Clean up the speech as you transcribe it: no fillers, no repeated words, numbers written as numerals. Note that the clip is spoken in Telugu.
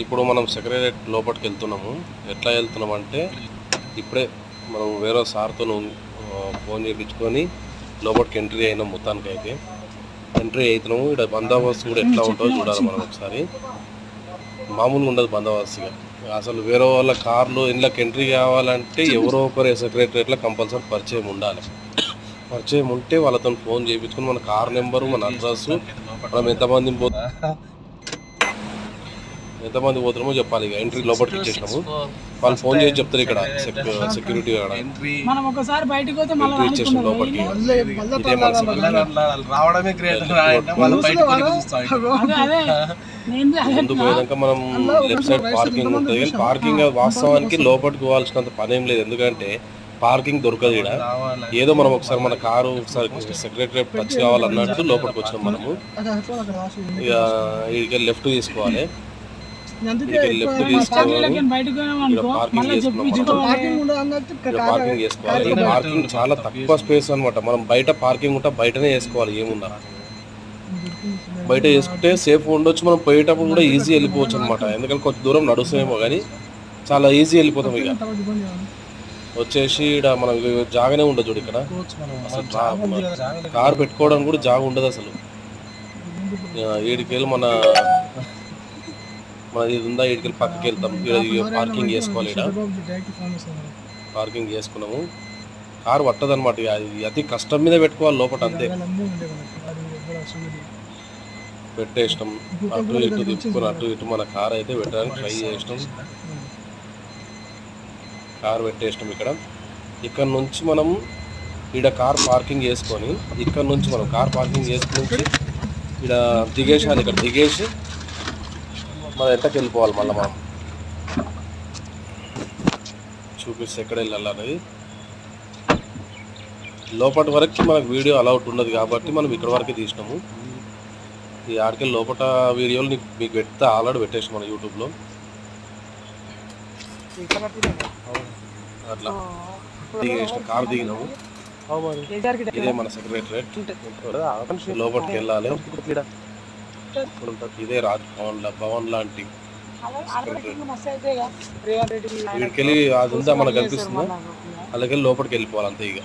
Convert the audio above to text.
ఇప్పుడు మనం సెక్రటరేట్ లోపలికి వెళ్తున్నాము. ఎట్లా వెళ్తున్నాం అంటే ఇప్పుడే మనం వేరే సార్తో ఫోన్ చేయించుకొని లోపలికి ఎంట్రీ అయినాం. మొత్తానికి అయితే ఎంట్రీ అవుతున్నాము. ఇక్కడ బందోబస్తు కూడా ఎట్లా ఉంటుందో చూడాలి మనం ఒకసారి. మామూలుగా ఉండదు బందోబస్తుగా. అసలు వేరే వాళ్ళ కార్లు ఇంట్లోకి ఎంట్రీ కావాలంటే ఎవరో ఒకరు సెక్రటరేట్లో కంపల్సరీ పరిచయం ఉండాలి. పరిచయం ఉంటే వాళ్ళతో ఫోన్ చేయించుకొని మన కార్ నెంబరు, మన అడ్రస్సు, మనం ఎంతమంది పోతున్నామో చెప్పాలి. ఇక ఎంట్రీ లోపలికి ఇచ్చేసినాము. వాళ్ళు ఫోన్ చేసి చెప్తారు ఇక్కడ సెక్యూరిటీ ఇచ్చేసిన లోపలికి. ఇదే ముందుకు పోయాక మనం లెఫ్ట్ సైడ్ పార్కింగ్ ఉంటుంది. కానీ పార్కింగ్ వాస్తవానికి లోపలికి పోవాల్సినంత పని ఏం లేదు. ఎందుకంటే పార్కింగ్ దొరకదు ఇక్కడ. ఏదో మనం ఒకసారి మన కారు ఒకసారి సెక్రటరీ టచ్ కావాలన్నట్టు లోపలికి వచ్చినాం మనము. ఇక లెఫ్ట్ తీసుకోవాలి. లెఫ్ట్ పార్కింగ్ చేసుకోవాలి. పార్కింగ్ చాలా తక్కువ స్పేస్ అనమాట. మనం బయట పార్కింగ్ ఉంటే బయటనే వేసుకోవాలి. ఏమున్నా బయట వేసుకుంటే సేఫ్ ఉండొచ్చు. మనం పోయేటప్పుడు కూడా ఈజీ వెళ్ళిపోవచ్చు అనమాట. ఎందుకంటే కొంచెం దూరం నడుస్తామేమో కానీ చాలా ఈజీ వెళ్ళిపోతాం. ఇక వచ్చేసి ఇక్కడ మనం జాగానే ఉండదు చూడు. ఇక్కడ అసలు కారు పెట్టుకోవడానికి కూడా జాగా ఉండదు అసలు. ఏడికెళ్ళి ఇది ఉందా, ఇటుకెళ్ళి పక్కకి వెళ్తాం. పార్కింగ్ చేసుకోవాలి. ఇక్కడ పార్కింగ్ చేసుకున్నాము. కారు పట్టదనమాట. అతి కష్టం మీద పెట్టుకోవాలి లోపల. అంతే పెట్టేసినాం. అటు ఇటు తిప్పుకొని అటు ఇటు మన కారు అయితే పెట్టడానికి ట్రై చేసినాం. కారు పెట్టేసినాం. ఇక్కడ నుంచి మనం ఇక్కడ కార్ పార్కింగ్ చేసుకొని ఇక్కడ నుంచి మనం కార్ పార్కింగ్ చేసుకుని ఇక్కడ దిగేసాలి. ఇక్కడ దిగేసి మనం ఎంతకి వెళ్ళిపోవాలి. మళ్ళీ మనం చూపిస్తే ఎక్కడ వెళ్ళాలనేది. లోపటి వరకు మనకు వీడియో అలౌట్ ఉండదు కాబట్టి మనం ఇక్కడ వరకే తీసినాము. ఈ ఆడికి లోపల వీడియోలు మీకు పెడితే ఆల్రెడీ పెట్టేసి మన యూట్యూబ్లో. అట్లా దిగేసిన కారు దిగినాము. ఇదే మన సెక్రటరేట్. లోపలికి వెళ్ళాలి. ఇదే రాజ్ భవన్ లాంటి వీడికెళ్ళి అది ఉందా మనకు కనిపిస్తుందా, అలాగే లోపలికి వెళ్ళిపోవాలి అంతే. ఇక